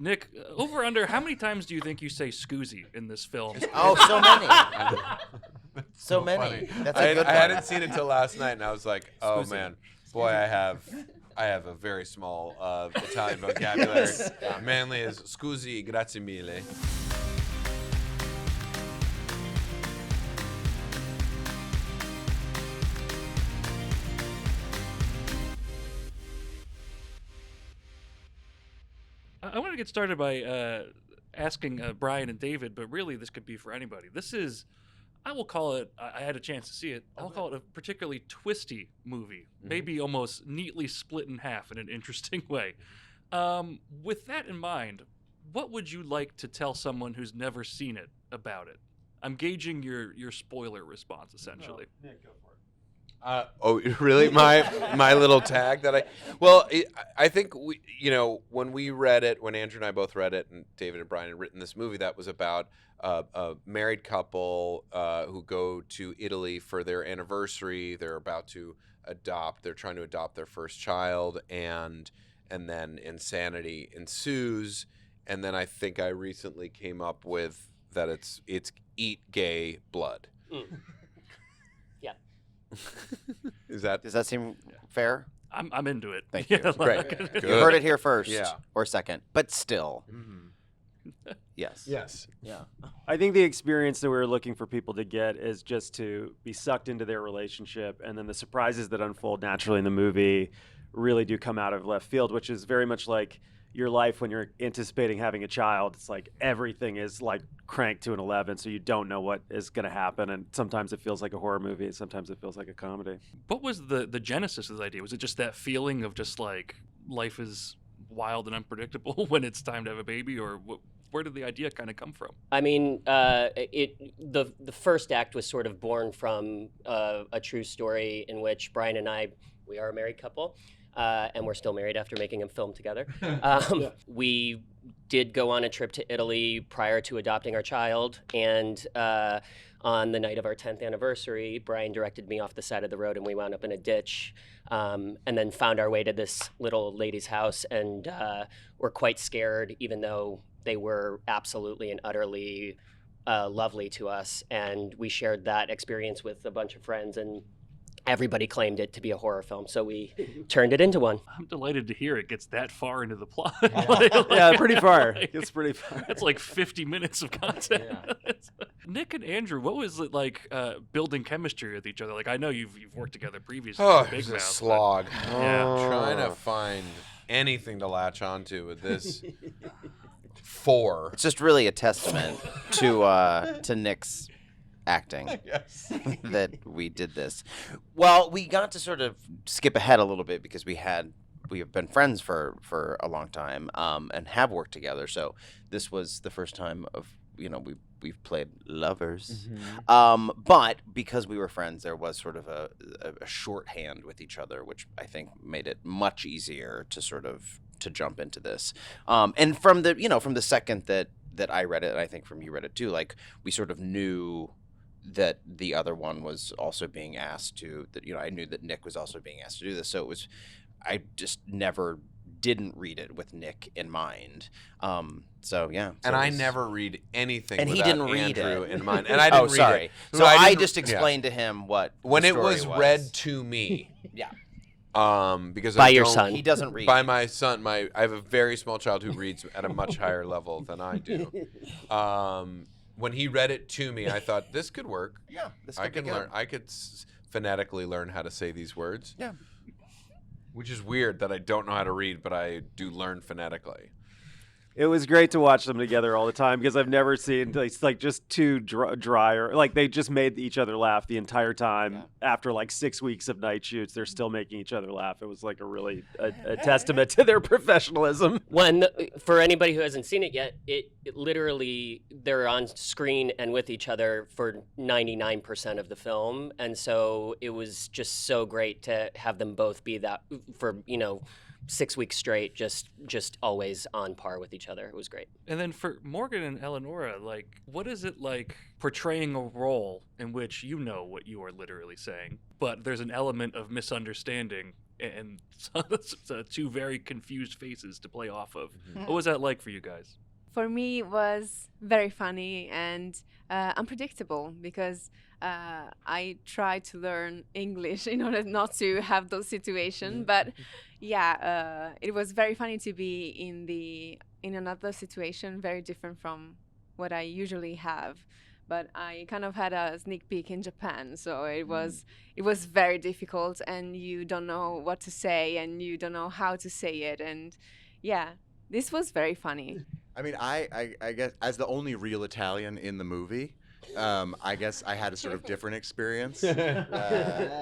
Nick, over under, how many times do you think you say "scoozy" in this film? Oh, so many. So many. Funny. That's a good I one. hadn't seen it till last night, and I was like, oh Scusi. man, boy, I have a very small Italian vocabulary. Mainly is scusi, grazie mille. I want to get started by asking Brian and David, but really this could be for anybody. This is, I will call it, I had a chance to see it, I'll call it a particularly twisty movie, maybe almost neatly split in half in an interesting way. With that in mind, what would you like to tell someone who's never seen it about it? I'm gauging your spoiler response, essentially. Nick, go for it. Oh, really? My little tag that I think when we read it, when Andrew and I both read it, and David and Brian had written this movie that was about a married couple who go to Italy for their anniversary. They're about to adopt. They're trying to adopt their first child, and then insanity ensues. And then I think I recently came up with that it's eat gay blood. Yeah. Does that seem fair? I'm into it. Thank you. great? You heard it here first, Yeah. or second, but still, yes. Yes. Yeah. I think the experience that we were looking for people to get is just to be sucked into their relationship, and then the surprises that unfold naturally in the movie really do come out of left field, which is very much like your life when you're anticipating having a child. It's like everything is like cranked to an 11, so you don't know what is going to happen, and sometimes it feels like a horror movie, and sometimes it feels like a comedy. What was the genesis of the idea? Was it just that feeling of just like life is wild and unpredictable when it's time to have a baby, or where did the idea kind of come from? I mean, the first act was sort of born from a true story in which Brian and I, we are a married couple, and we're still married after making a film together. We did go on a trip to Italy prior to adopting our child, and on the night of our 10th anniversary, Brian directed me off the side of the road, and we wound up in a ditch, and then found our way to this little lady's house, and were quite scared, even though they were absolutely and utterly lovely to us. And we shared that experience with a bunch of friends, and everybody claimed it to be a horror film, so we turned it into one. I'm delighted to hear it gets that far into the plot. Yeah, pretty far. It's pretty far. That's like 50 minutes of content. Yeah. Nick and Andrew, what was it like building chemistry with each other? Like, I know you've worked together previously. Oh, with it was Big a Mouth, slog. Yeah. Trying to find anything to latch onto with this. 4. It's just really a testament to Nick's acting that we did this. Well, we got to sort of skip ahead a little bit because we have been friends for a long time, and have worked together. So this was the first time of we've played lovers. But because we were friends, there was sort of a shorthand with each other, which I think made it much easier to sort of to jump into this. And from the second that I read it, and I think from you read it too, like we sort of knew that the other one was also being asked to, that I knew that Nick was also being asked to do this. So it was, I just never didn't read it with Nick in mind. So yeah. And I never read anything and without he didn't read Andrew it in mind. And I didn't read sorry. it. So I I didn't- just explained to him what when the it story was read to me. Yeah. Because By I your don't- son. He doesn't read. By my son, I have a very small child who reads at a much higher level than I do. When he read it to me, I thought this could work. Yeah. This I could be can good. learn. I could phonetically learn how to say these words. Yeah. Which is weird that I don't know how to read, but I do learn phonetically. It was great to watch them together all the time because I've never seen it's like just too dry, or like they just made each other laugh the entire time. Yeah. After like 6 weeks of night shoots, they're still making each other laugh. It was like a testament to their professionalism. For anybody who hasn't seen it yet, it literally, they're on screen and with each other for 99% of the film, and so it was just so great to have them both be that for 6 weeks straight, just always on par with each other. It was great. And then for Morgan and Eleonora, like, what is it like portraying a role in which you know what you are literally saying, but there's an element of misunderstanding and so two very confused faces to play off of. What was that like for you guys? For me, it was very funny and unpredictable because I tried to learn English in order not to have those situations. But yeah, it was very funny to be in another situation very different from what I usually have. But I kind of had a sneak peek in Japan, so it was very difficult, and you don't know what to say, and you don't know how to say it, and yeah, this was very funny. I mean, I guess as the only real Italian in the movie, I guess I had a sort of different experience,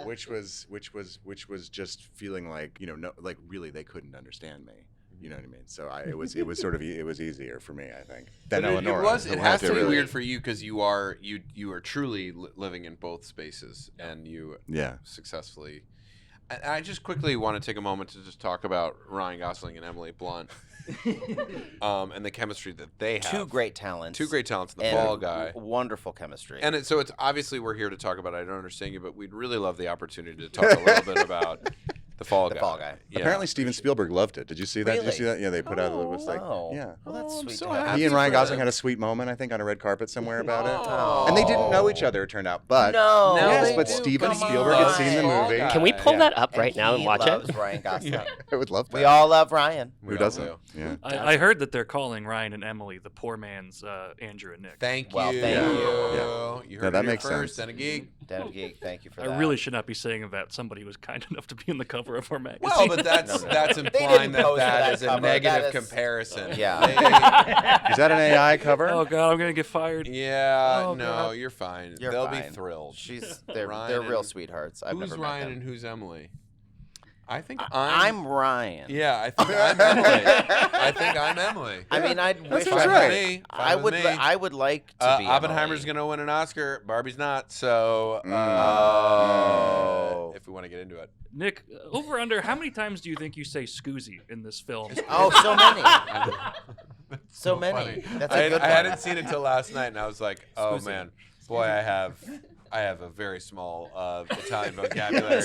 which was just feeling like, no, like really they couldn't understand me. You know what I mean? So it was easier for me, I think, than Eleonora. It has to be weird for you because you are truly living in both spaces, and you successfully. And I just quickly want to take a moment to just talk about Ryan Gosling and Emily Blunt, and the chemistry that they have. Two great talents. The Fall Guy. Wonderful chemistry. And so it's obviously we're here to talk about it. I don't understand you, but we'd really love the opportunity to talk a little bit about the Fall Guy. Yeah. Apparently Steven Spielberg loved it. Did you see that? Really? Did you see that? Yeah, they put out it was like, wow. yeah. Well, that's sweet. so to have. happy He and Ryan for Gosling them. had a sweet moment, I think, on a red carpet somewhere about it. Oh. And they didn't know each other, it turned out. But No. yes, they but do. Steven Come Spielberg on. had seen the Fall movie. Guy. Can we pull that up right And now and he watch loves it? Ryan Gosling. I would love that. We all love Ryan. Who doesn't? Yeah. I heard that they're calling Ryan and Emily the poor man's Andrew and Nick. Thank you. Well, thank you. You No, heard that it here makes first. sense. Den of Geek. Den of Geek, thank you for I that. really should not be saying that somebody was kind enough to be on the cover of our magazine. Well, but that's didn't implying that pose for that that is a cover. negative That is- comparison. Yeah. Is that an AI cover? oh god, I'm gonna get fired. Yeah, Oh, no, God. you're fine. You're They'll fine. be thrilled. They're Ryan real and- sweethearts. I've Who's never Ryan met them. and who's Emily? I think I'm Ryan. Yeah, I think I'm Emily. I think I'm Emily. I mean, I'd wish That's I right. could. Me. I Fine would. with me. I would like to be. Oppenheimer's Emily. gonna win an Oscar. Barbie's not. So, Oh. if we want to get into it, Nick, over under, how many times do you think you say "scoozy" in this film? Oh, so many. So funny. many. That's I a good one. hadn't seen it till last night, and I was like, oh Scusi. man, boy, I have a very small Italian vocabulary.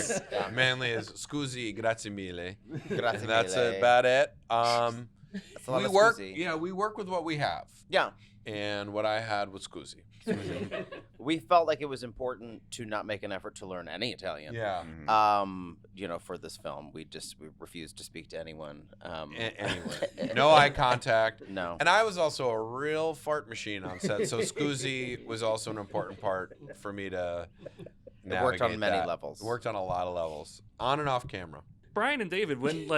Mainly is scusi, grazie mille. Grazie And that's mille. about it. That's a lot We of work, scusi. yeah, we work with what we have, Yeah. and what I had was scusi. We felt like it was important to not make an effort to learn any Italian. Yeah. For this film, we refused to speak to anyone. Anyway, no eye contact. No. And I was also a real fart machine on set, so scusi was also an important part for me to It worked on navigate many that. levels. It worked on a lot of levels, on and off camera. Brian and David, when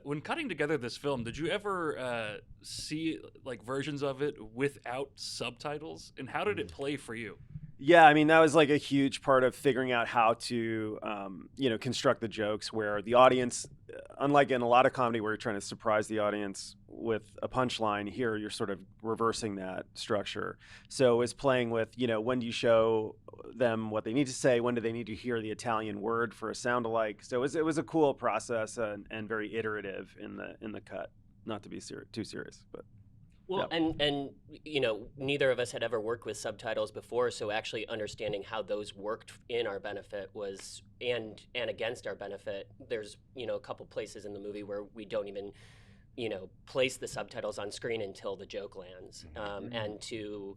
when cutting together this film, did you ever see like versions of it without subtitles? And how did it play for you? Yeah, I mean, that was like a huge part of figuring out how to, construct the jokes where the audience, unlike in a lot of comedy where you're trying to surprise the audience with a punchline, here you're sort of reversing that structure. So it's playing with, when do you show them what they need to say? When do they need to hear the Italian word for a sound alike? So it was a cool process and very iterative in the cut. Not to be too serious, but. Well, and neither of us had ever worked with subtitles before, so actually understanding how those worked in our benefit was and against our benefit. There's a couple places in the movie where we don't even place the subtitles on screen until the joke lands, and to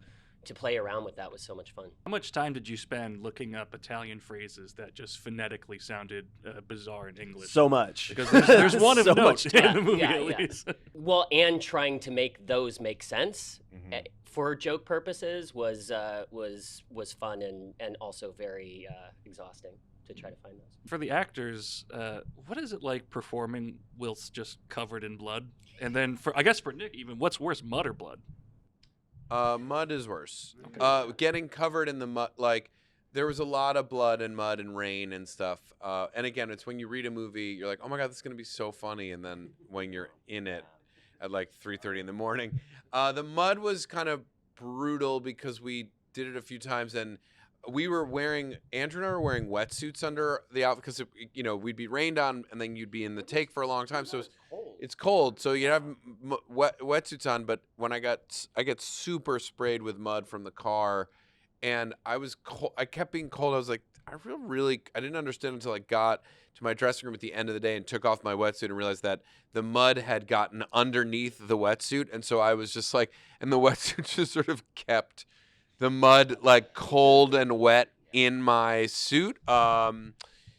play around with that was so much fun. How much time did you spend looking up Italian phrases that just phonetically sounded bizarre in English? So much. Because there's one of So note much in the movie Yeah, at yeah. least. Well, and trying to make those make sense for joke purposes was fun and also very exhausting to try to find those. For the actors, what is it like performing whilst just covered in blood? And then for Nick, even what's worse, mud or blood? Mud is worse. Getting covered in the mud, like there was a lot of blood and mud and rain and stuff. And again, it's when you read a movie, you're like, oh my God, this is going to be so funny. And then when you're in it at like 3:30 in the morning, the mud was kind of brutal because we did it a few times and Andrew and I were wearing wetsuits under the outfit because, we'd be rained on and then you'd be in the take for a long time. So it's cold. So you'd have wetsuits on. But when I get super sprayed with mud from the car and I kept being cold. I was like, I didn't understand until I got to my dressing room at the end of the day and took off my wetsuit and realized that the mud had gotten underneath the wetsuit. And so I was just like, and the wetsuit just sort of kept the mud like cold and wet in my suit.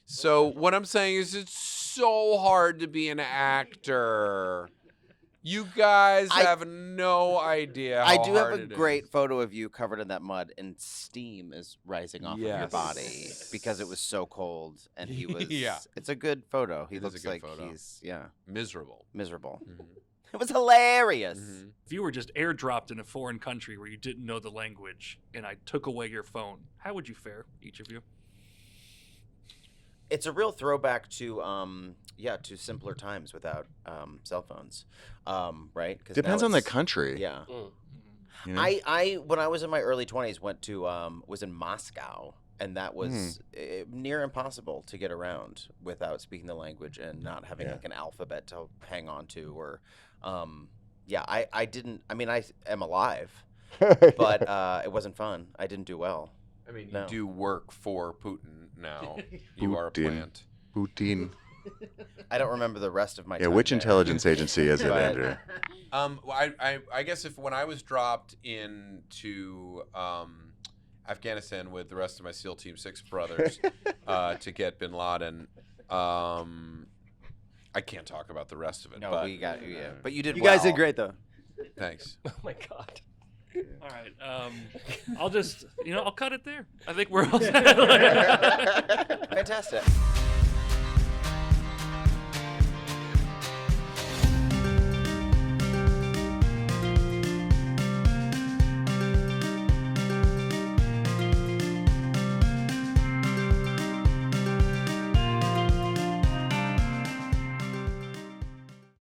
So what I'm saying is it's so hard to be an actor. You guys have no idea how I do have hard a it great is. photo of you covered in that mud, and steam is rising off of your Yes. body because it was so cold, and he was. Yeah. It's a good photo. He It is a looks good like photo. he's Miserable. miserable. Mhm. It was hilarious. Mhm. If you were just airdropped in a foreign country where you didn't know the language and I took away your phone, how would you fare, each of you? It's a real throwback to to simpler times without cell phones, right? 'Cause now Depends on the it's- country. Yeah. Mm. You know? I when I was in my early 20s went to was in Moscow, and that was near impossible to get around without speaking the language and not having Yeah. like an alphabet to hang on to, or I didn't. I mean, I am alive, but it wasn't fun. I didn't do well. I mean, No. you do work for Putin now. You are a Putin. plant. Putin. I don't remember the rest of my Yeah, time which there. intelligence agency is it, But- Andrew? Well, I guess when I was dropped into Afghanistan with the rest of my SEAL Team 6 brothers to get Bin Laden, I can't talk about the rest of it. No, but we got but you did. You guys well. did great though. thanks. Oh my God. All right. I'll just, I'll cut it there. I think we're all set. Fantastic.